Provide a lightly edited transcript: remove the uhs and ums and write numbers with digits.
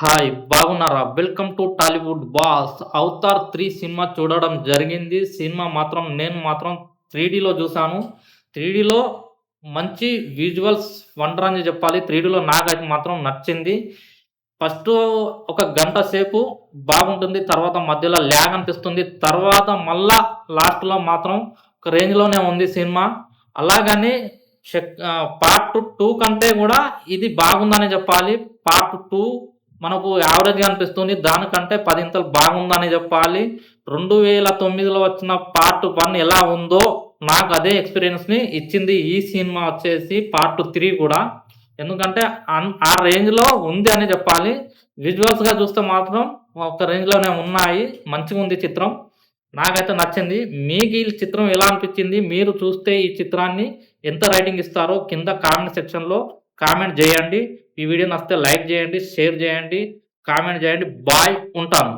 Hi! బాగున్నారా? Welcome to Tollywood boss. 'Avatar 3' cinema చూడడం జరిగింది. సినిమా మాత్రం నేను మాత్రం 3డీలో చూసాను. 3డీలో మంచి విజువల్స్ వండర్ అని చెప్పాలి. 3డీలో నాకైతే మాత్రం నచ్చింది. ఫస్టు ఒక గంట సేపు బాగుంటుంది. తర్వాత మధ్యలో ల్యాగ్ అనిపిస్తుంది. తర్వాత మళ్ళా లాస్ట్‌లో మాత్రం ఒక రేంజ్‌లోనే ఉంది సినిమా. అలాగని పార్ట్ 2 కంటే గూడా ఇది బాగుందనే జెప్పాలి. పార్ట్ 2 మనకు యావరేజ్‌గా అనిపిస్తుంది. దానికంటే పదింతలు బాగుందనే జెప్పాలి. 2009లో వచ్చిన పార్ట్ 1 ఎలా ఉందో నాకు అదే ఎక్స్‌పీరియన్స్‌ని ఇచ్చింది ఈ సినిమా వచ్చేసి పార్ట్ 3 గూడా. ఎందుకంటే ఆ రేంజ్‌లో ఉంది అనే జెప్పాలి. విజువల్స్‌గా చూస్తే మాత్రం ఒక రేంజ్‌లోనే ఉన్నాయి. మంచిగుంది చిత్రం. నాకైతే నచ్చింది. మీకు ఈ చిత్రం ఎలా అనిపిచ్చింది? మీరు చూస్తే ఈ చిత్రాన్ని ఎంత రేటింగ్ ఇస్తారో కింద కామెంట్ సెక్షన్‌లో కామెంట్ జేయండి. ఈ వీడియో నచ్చితే లైక్ జేయండి, షేర్ జేయండి, కామెంట్ జేయండి. బాయ్. ఉంటాను.